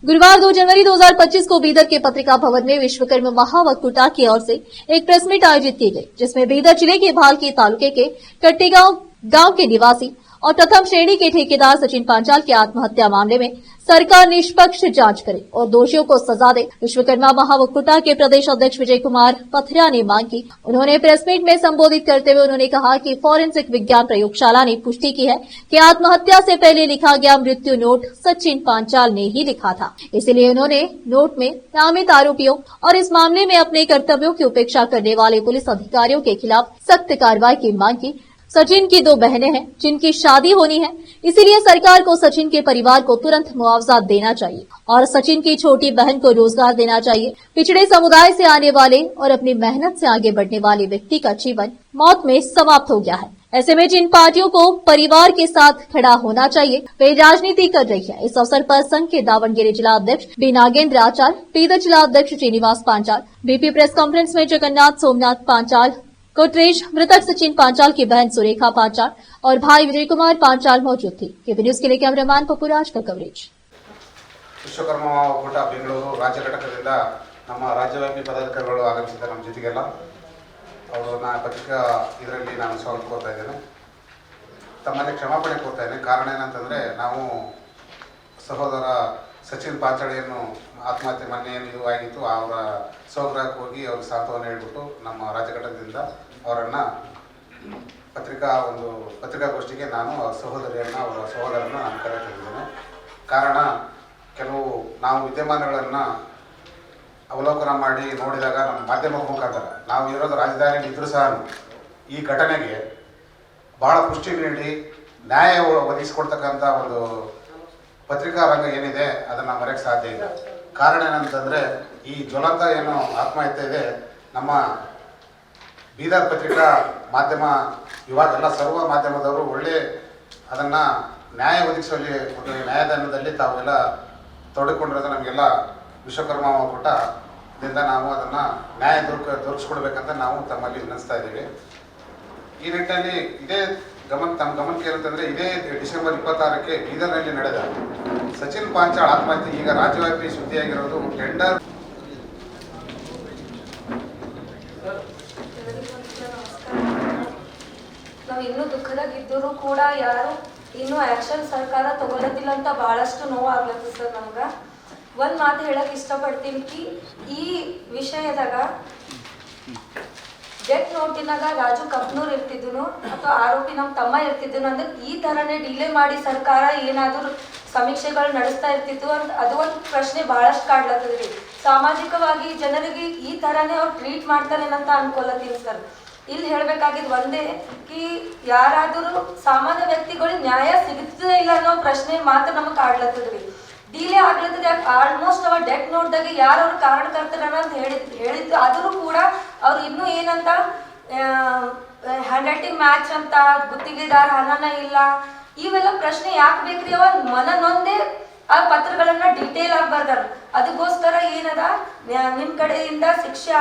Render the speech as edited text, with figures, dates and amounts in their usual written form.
गुरुवार 2 जनवरी 2025 को बीदर के पत्रिका भवन में विश्वकर्मा महावक्कुटा की ओर से एक प्रेस मीट आयोजित की गई, जिसमें बीदर जिले के भालकी तालुके के कट्टीगांव गांव के निवासी और प्रथम श्रेणी के ठेकेदार सचिन पांचाल की आत्महत्या मामले में सरकार निष्पक्ष जांच करे और दोषियों को सजा दे। विश्वकर्मा महावक्कुटा के प्रदेश अध्यक्ष विजय कुमार पथरिया ने मांग की। उन्होंने प्रेस मीट में संबोधित करते हुए उन्होंने कहा कि फॉरेंसिक विज्ञान प्रयोगशाला ने पुष्टि की है कि आत्महत्या से पहले लिखा गया मृत्यु नोट सचिन पांचाल ने ही लिखा था। इसलिए उन्होंने नोट में नामित आरोपियों और इस मामले में अपने कर्तव्यों की उपेक्षा करने वाले पुलिस अधिकारियों के खिलाफ सख्त कार्रवाई की मांग की। सचिन की 2 बहनें हैं जिनकी शादी होनी है, इसीलिए सरकार को सचिन के परिवार को तुरंत मुआवजा देना चाहिए और सचिन की छोटी बहन को रोजगार देना चाहिए। पिछड़े समुदाय से आने वाले और अपनी मेहनत से आगे बढ़ने वाले व्यक्ति का जीवन मौत में समाप्त हो गया है। ऐसे में जिन पार्टियों को परिवार के साथ खड़ा होना चाहिए वे राजनीति कर रही है। इस अवसर पर संघ के दावणगेरे जिला अध्यक्ष बी नागेंद्र आचार्य, बीदर जिला अध्यक्ष Srinivas Panchal, BP press conference में जगन्नाथ सोमनाथ पांचाल, कोटरेज, मृतक सचिन पांचाल की बहन सुरेखा पांचाल और भाई विजय कुमार पांचाल मौजूद थी। केपी न्यूज के लिए कैमरामैन पपुराज का कवरेज। ವಿಶ್ವಕರ್ಮ ಒಕ್ಕೂಟ ಬೆಂಗಳೂರು ರಾಜ್ಯ ಘಟಕದಿಂದ ನಮ್ಮ ರಾಜ್ಯವ್ಯಾಪಿ ಪದಾಧಿಕಾರಿಗಳು ಆಗಮಿಸಿದ್ದಾರೆ ನಮ್ಮ ಜೊತೆಗೆಲ್ಲ. ಅವರನ್ನ ಪತ್ರಿಕಾ ಇದರಲ್ಲಿ ನಾನು ಸ್ವಾಗತ ಕೋರ್ತಾ ಇದ್ದೇನೆ. ತಮ್ಮಲ್ಲಿ ಕ್ಷಮಾಪಣೆ ಕೋರ್ತಾ ಇದ್ದೇನೆ. ಕಾರಣ ಏನಂತಂದರೆ, ನಾವು ಸಹೋದರ ಸಚಿನ್ ಪಾಂಚಾಳಿಯನ್ನು ಆತ್ಮಹತ್ಯೆ ಮೊನ್ನೆ ಇದು ಆಗಿತ್ತು, ಅವರ ಸ್ವಗೃಹಕ್ಕೆ ಹೋಗಿ ಅವ್ರಿಗೆ ಸಾಂತ್ವನ ಹೇಳ್ಬಿಟ್ಟು ನಮ್ಮ ರಾಜ್ಯ ಘಟಕದಿಂದ ಅವರನ್ನು ಪತ್ರಿಕಾಗೋಷ್ಠಿಗೆ ನಾನು ಅವರ ಸಹೋದರನ ನಾನು ಕರೆತಂದಿದ್ದೇನೆ. ಕಾರಣ, ಕೆಲವು ನಾವು ವಿದ್ಯಮಾನಗಳನ್ನು ಅವಲೋಕನ ಮಾಡಿ ನೋಡಿದಾಗ ನಮ್ಮ ಮಾಧ್ಯಮದ ಮುಖಾಂತರ ನಾವು ಇರೋದು ರಾಜಧಾನಿ ಇದ್ರೂ ಸಹ ಈ ಘಟನೆಗೆ ಭಾಳ ಪುಷ್ಟಿ ನೀಡಿ ನ್ಯಾಯ ಒದಗಿಸಿಕೊಡ್ತಕ್ಕಂಥ ಒಂದು ಪತ್ರಿಕಾ ರಂಗ ಏನಿದೆ ಅದನ್ನು ಮರೆಯಕ್ಕೆ ಸಾಧ್ಯ ಇಲ್ಲ. ಕಾರಣ ಏನಂತಂದರೆ, ಈ ಜ್ವಲಂತ ಏನು ಆತ್ಮಹತ್ಯೆ ಇದೆ, ನಮ್ಮ ಬೀದರ್ ಪತ್ರಿಕಾ ಮಾಧ್ಯಮ ಇವಾಗ ಎಲ್ಲ ಸರ್ವ ಮಾಧ್ಯಮದವರು ಒಳ್ಳೆ ಅದನ್ನು ನ್ಯಾಯ ಒದಗಿಸುವಲ್ಲಿ ಒಂದು ನ್ಯಾಯದಾನದಲ್ಲಿ ತಾವೆಲ್ಲ ತೊಡಗಿಕೊಂಡಿರೋದು ನಮಗೆಲ್ಲ ವಿಶ್ವಕರ್ಮ ಒಕ್ಕೂಟದಿಂದ ನಾವು ಅದನ್ನು ನ್ಯಾಯ ದೊರಕಿಸ್ಕೊಡ್ಬೇಕಂತ ನಾವು ತಮ್ಮಲ್ಲಿ ವಿನಂತಿಸ್ತಾ ಇದ್ದೀವಿ. ಈ ನಿಟ್ಟಿನಲ್ಲಿ ತಮ್ಮ ಗಮನಕ್ಕೆ ಏನಂತಂದರೆ, ಇದೇ ಡಿಸೆಂಬರ್ 26ಕ್ಕೆ ಬೀದರ್ನಲ್ಲಿ ನಡೆದ ಸಚಿನ್ ಪಾಂಚಾಳ್ ಆತ್ಮಹತ್ಯೆ ಈಗ ರಾಜ್ಯವ್ಯಾಪಿ ಸುದ್ದಿಯಾಗಿರೋದು. ಟೆಂಡರ್ ನಾವು ಇನ್ನೂ ದುಃಖದಾಗಿದ್ದರೂ ಕೂಡ ಯಾರು ಇನ್ನೂ ಆ್ಯಕ್ಷನ್ ಸರ್ಕಾರ ತಗೊಳ್ಳೋದಿಲ್ಲ ಅಂತ ಭಾಳಷ್ಟು ನೋವು ಆಗ್ಲತ್ತ ಸರ್. ನಮ್ಗೆ ಒಂದು ಮಾತು ಹೇಳಕ್ಕೆ ಇಷ್ಟಪಡ್ತೀನಿ ಕಿ ಈ ವಿಷಯದಾಗ ಡೆತ್ ನೋಟಿನಾಗ ರಾಜು ಕಪ್ನೂರ್ ಇರ್ತಿದ್ದನು ಅಥವಾ ಆರೋಪಿ ನಮ್ಮ ತಮ್ಮ ಇರ್ತಿದ್ದನು ಅಂದ್ರೆ ಈ ಥರನೇ ಡಿಲೇ ಮಾಡಿ ಸರ್ಕಾರ ಏನಾದರೂ ಸಮೀಕ್ಷೆಗಳು ನಡೆಸ್ತಾ ಇರ್ತಿತ್ತು ಅಂತ ಅದು ಒಂದು ಪ್ರಶ್ನೆ ಭಾಳಷ್ಟು ಕಾಡ್ಲತ್ತದ್ರಿ. ಸಾಮಾಜಿಕವಾಗಿ ಜನರಿಗೆ ಈ ಥರನೇ ಅವ್ರು ಟ್ರೀಟ್ ಮಾಡ್ತಾರೇನಂತ ಅನ್ಕೊಳತ್ತೀನಿ ಸರ್. ಇಲ್ಲಿ ಹೇಳಬೇಕಾಗಿದ್ದು ಒಂದೇ ಕಿ ಯಾರಾದರೂ ಸಾಮಾನ್ಯ ವ್ಯಕ್ತಿಗಳಿಗೆ ನ್ಯಾಯ ಸಿಗುತ್ತದೇ ಇಲ್ಲ ಅನ್ನೋ ಪ್ರಶ್ನೆ ಮಾತ್ರ ನಮಗೆ ಕಾಡ್ಲತ್ತದ್ರಿ. ಡಿಲೇ ಆಗ್ಲತ್ತದ. ಆಲ್ಮೋಸ್ಟ್ ಅವ ಡೆತ್ ನೋಟ್ದಾಗ ಯಾರು ಅವ್ರು ಕಾರಣಕರ್ತರ ಅಂತ ಹೇಳಿದ್ದು ಆದರೂ ಕೂಡ ಅವ್ರು ಇನ್ನೂ ಏನಂತ ಹ್ಯಾಂಡ್ ರೈಟಿಂಗ್ ಮ್ಯಾಚ್ ಅಂತ, ಗುತ್ತಿಗೆದಾರ ಹಣನ ಇಲ್ಲ, ಇವೆಲ್ಲ ಪ್ರಶ್ನೆ ಯಾಕೆ ಬೇಕ್ರಿ? ಅವ ಮನನೊಂದೇ ಆ ಪತ್ರಗಳನ್ನ ಡೀಟೇಲ್ ಆಗಿ ಬರ್ದಾರ. ಅದಕ್ಕೋಸ್ಕರ ಏನದ ನಿಮ್ ಕಡೆಯಿಂದ ಶಿಕ್ಷೆ